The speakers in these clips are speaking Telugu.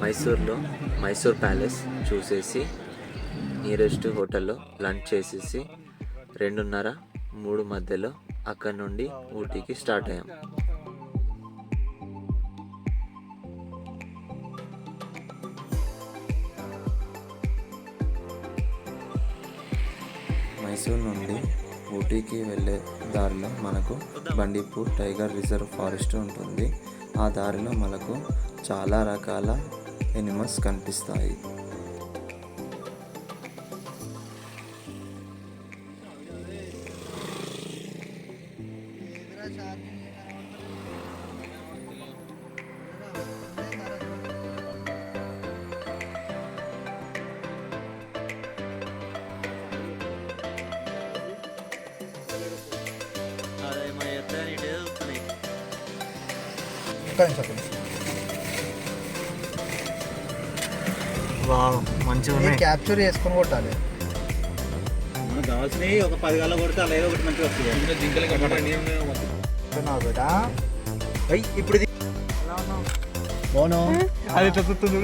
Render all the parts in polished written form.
మైసూర్లో మైసూర్ ప్యాలెస్ చూసేసి నియరెస్ట్ హోటల్లో లంచ్ చేసేసి 2:30-3 మధ్యలో అక్కడ నుండి ఊటీకి స్టార్ట్ అయ్యాం. మైసూర్ నుండి ఊటీకి వెళ్ళే దారిలో మనకు బండిపూర్ టైగర్ రిజర్వ్ ఫారెస్ట్ ఉంటుంది. ఆ దారిలో మనకు చాలా రకాల ఎనిమల్స్ కనిపిస్తాయి. మంచిగా క్యాప్చర్ చేసుకొని కొట్టాలి. మనకు కావాల్సినవి ఒక 10 గంటలు కొడితే అలా ఏదో ఒకటి మంచిగా వస్తుంది. ఇప్పుడు అది చెప్తుంది.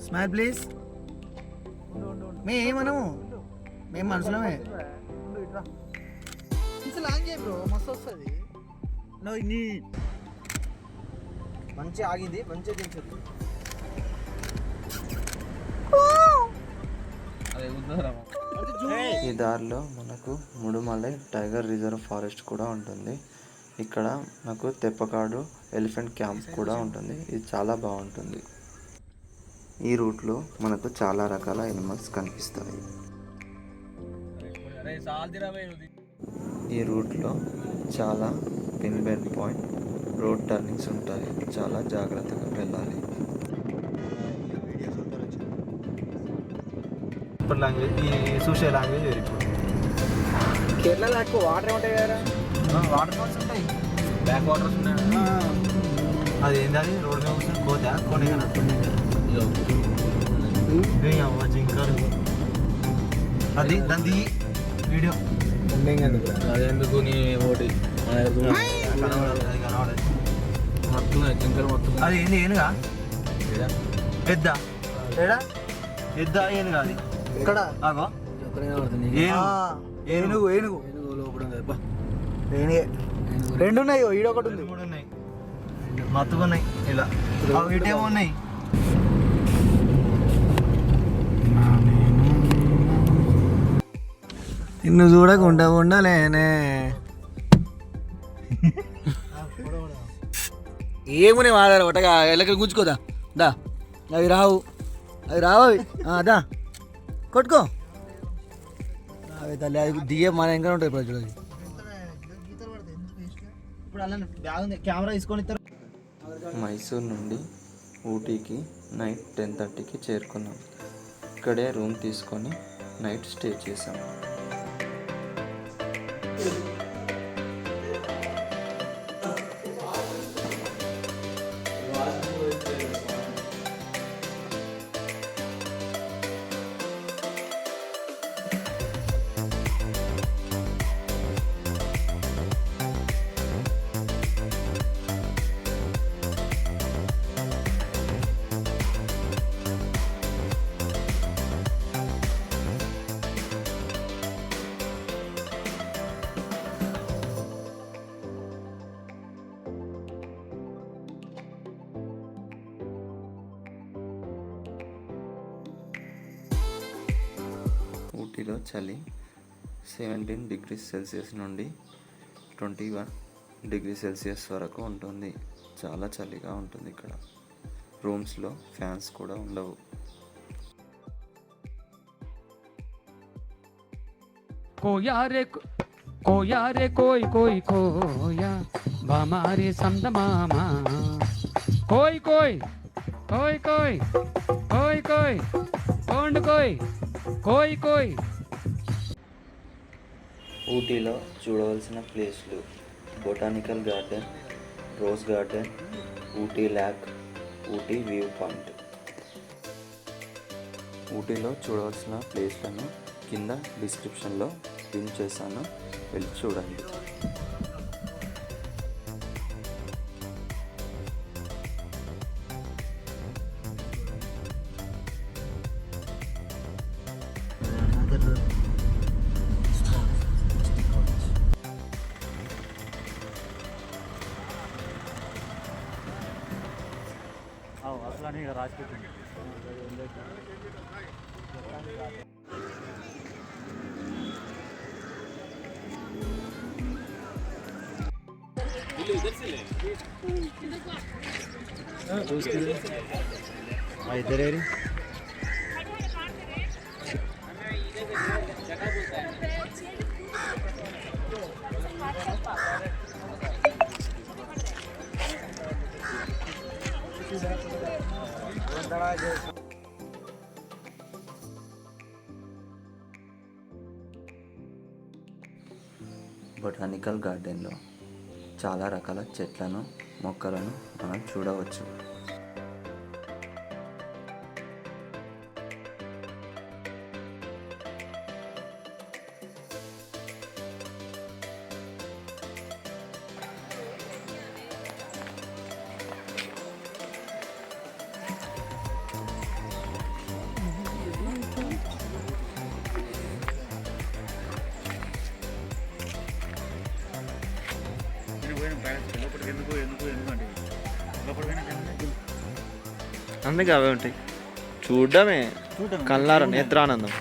Smile please. మేమనము మేము మనుషులమే. బ్రో మస్తు వస్తుంది. మంచి ఆగింది, మంచిగా దించదు. ఈ దారిలో మనకు ముడుమలై టైగర్ రిజర్వ్ ఫారెస్ట్ కూడా ఉంటుంది. ఇక్కడ మనకు తెప్పకాడు ఎలిఫెంట్ క్యాంప్ కూడా ఉంటుంది. ఇది చాలా బాగుంటుంది. ఈ రూట్లో మనకు చాలా రకాల ఎనిమల్స్ కనిపిస్తాయి. ఈ రూట్లో చాలా pin bend point road turnings ఉంటాయి. చాలా జాగ్రత్తగా వెళ్ళాలి. లాంగ్వేజ్ ఈ చూసే లాంగ్వేజ్ ఇప్పుడు కేరళలో ఎక్కువ వాటర్ ఉంటాయి కదా. వాటర్ ఫాల్స్ ఉంటాయి, బ్యాక్ వాటర్స్ ఉన్నాయి. అది ఏంటది రోడ్ మీద వస్తుంది పోతా కొన్ని జింకలు. అది దాన్ని వీడియో అదెందుకు నీ ఓటి కనబడదు, అది కనబడదు మొత్తం జింకలు మొత్తం. అది ఏంది ఏనుగా ఎద్దా ఏడా ఎద్దా ఏనుగా అది ఇక్కడ ఆగో ఏనుగు ఏనుగు రెండు ఉన్నాయి, ఈడొకటి ఉంది. 3 ఉన్నాయి, మత్తుగా ఉన్నాయి. ఇలా ఇటేమో ఉన్నాయి. నిన్ను చూడకుండా ఉండలేనే. ఏమునే వాడారు ఒకటగా ఎల్లకి గుంజుకోదా. దా అవి రావు, అవి అవి దా కొట్టుకో. అవి తల్లి అది దిగే మన ఇంకా ఉంటాయి. ఇప్పుడు చూడాలి. కెమెరా తీసుకొని మైసూర్ నుండి ఊటీకి నైట్ 10:30కి చేరుకున్నాం. ఇక్కడే రూమ్ తీసుకొని నైట్ స్టే చేసాం. ఊటీలో చలి 17 డిగ్రీస్ సెల్సియస్ నుండి 21 డిగ్రీ సెల్సియస్ వరకు ఉంటుంది. చాలా చలిగా ఉంటుంది ఇక్కడ. రూమ్స్లో ఫ్యాన్స్ కూడా ఉండవు. కోయారే కోయారే కోయ్ కోయ్ కోయా బామారే సందమామా కోయ్ కోయ్ కోయ్ కోయ్ కోయ్ కోయ్ కోండ్ కోయ్ కోయ్ కోయ్. ఊటీలో చూడవలసిన ప్లేస్లు: botanical garden, rose garden, Ooty lake, Ooty view point. ఊటీలో చూడవలసిన ప్లేస్లను కింద డిస్క్రిప్షన్లో పిన్ చేశాను, వెళ్ళి చూడండి. ఇద్దరేరి బొటానికల్ గార్డెన్లో చాలా రకాల చెట్లను మొక్కలను మనం చూడవచ్చు. అందుకే అవే ఉంటాయి చూడడమే కళ్ళార నేత్రానందం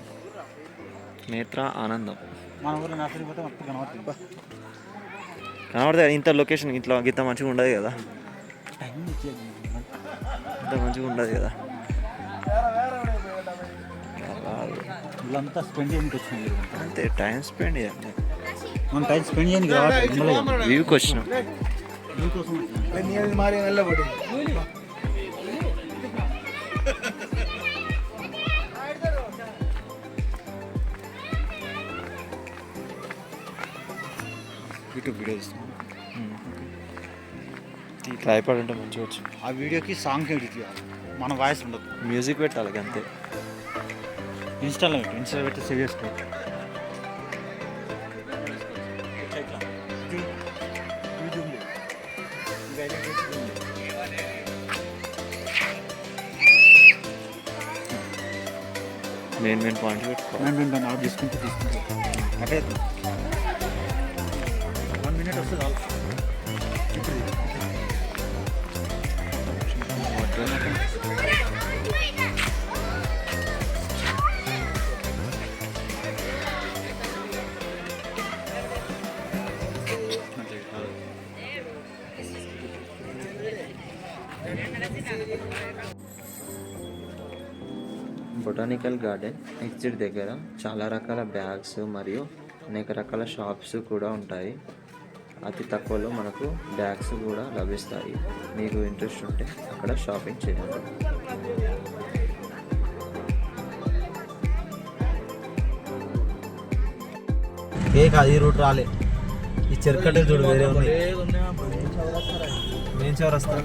మన ఊర్లో నర్సరీ పోతే మొత్తం కనబడుతుంది. కనబడతాయి. ఇంత లొకేషన్ ఇట్లా గిత్త మంచిగా ఉండదు కదా, ఇంత మంచిగా ఉండదు కదా. వీళ్ళంతా స్పెండ్ చేయడానికి వచ్చింది. అంతే టైం స్పెండ్ చేయాలి. మనం టైం స్పెండ్ చేయడానికి వ్యూకి వచ్చినాం. వీడియో ఇస్తాం. ట్రైపాడ్ ఉంటే మంచిగా వచ్చు. ఆ వీడియోకి సాంగ్ ఎడిట్ చేయాలి, మన వాయిస్ ఉండదు. మ్యూజిక్ పెట్టాలి అంతే. ఇన్స్టాలో పెట్టి సేవ్ చేసుకో. మెయిన్ పాయింట్ పెట్టుకో. నేను ఆర్డర్ తీసుకుంటే అంటే 1 minute వస్తుంది చాలు. బొటానికల్ గార్డెన్ ఎగ్జిట్ దగ్గర చాలా రకాల బ్యాగ్స్ మరియు అనేక రకాల షాప్స్ కూడా ఉంటాయి. అతి తక్కువలో మనకు బ్యాగ్స్ కూడా లభిస్తాయి. మీకు ఇంట్రెస్ట్ ఉంటే అక్కడ షాపింగ్ చేయండి. కాదు ఈ రూట్ రాలే. ఈ చెరుకట్టలు చూడు వేరే ఉన్నాయి. మెయిన్ చౌర్ వస్తా.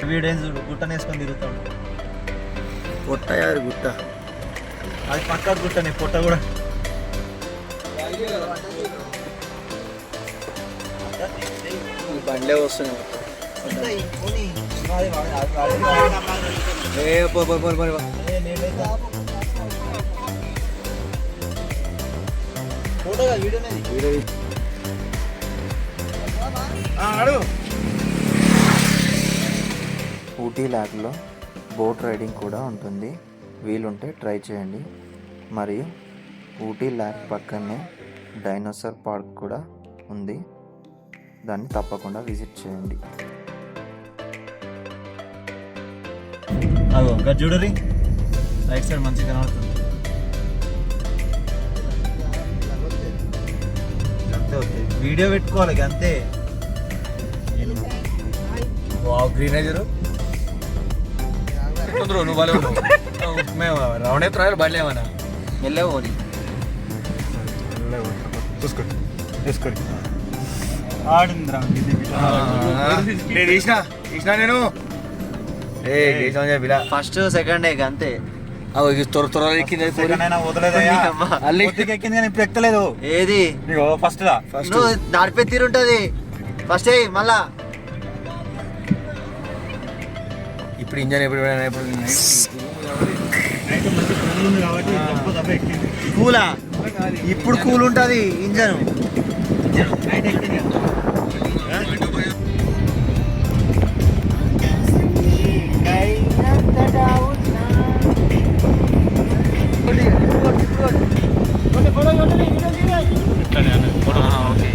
వీడేం చూడు గుట్టనే వేసుకొని తిరుగుతాడు. పొట్ట గుట్ట అది పక్కా గుట్టనే, పొట్ట కూడా. బండ్లే వస్తున్నాయి. ఊటీ ల్యాక్లో బోట్ రైడింగ్ కూడా ఉంటుంది. వీలుంటే ట్రై చేయండి. మరియు ఊటీ ల్యాక్ పక్కనే డైనోసార్ పార్క్ కూడా ఉంది. దాన్ని తప్పకుండా విజిట్ చేయండి. చూడరి రైట్ సైడ్ మంచిగా కనబడుతుంది. వీడియో పెట్టుకోవాలి అంతే. గ్రీనైజరు నువ్వు వాళ్ళు మేము రౌండ్ ఎత్తురాలు బయలేమన్నా వెళ్ళావు ఓడి చూసుకోండి ఆడిందిరా నేను తీసిన నేను ఫస్ట్ సెకండ్ అంతే. త్వరగా ఎక్కింది ఎక్కింది కానీ ఇప్పుడు ఎక్కలేదు. ఏది ఫస్ట్ నడిపే తీరుంటది. ఫస్ట్ మళ్ళా ఇప్పుడు ఇంజన్ ఎప్పుడు కూలా ఇప్పుడు కూల్ ఉంటుంది ఇంజన్.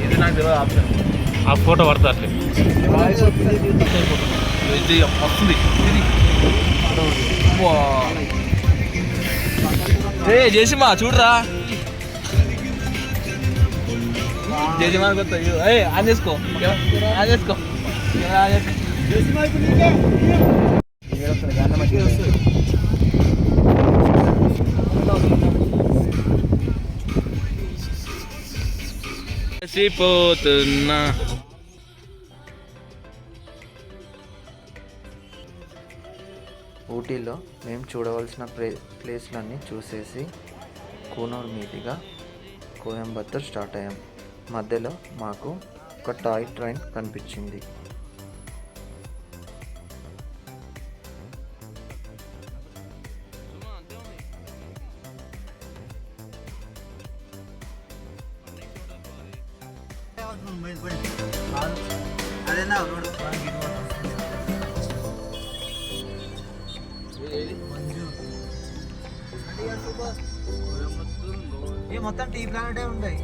ఇది నాకు తెలియదు ఆప్షన్. ఆ ఫోటో పడతా అట్లే ఇది వస్తుంది. ఏ జేసిమా చూడరా, జేసిమా కొత్త ఆన్ చేసుకో, ఆన్ చేసుకో. పోతున్నా ఊటీలో మేము చూడవలసిన ప్లేస్లన్నీ చూసేసి కూనూరు మీదుగా కోయంబత్తూర్ స్టార్ట్ అయ్యాం. మధ్యలో మాకు ఒక టాయ్ ట్రైన్ కనిపించింది. మొత్తం టీ ప్లానెటే ఉంటాయి.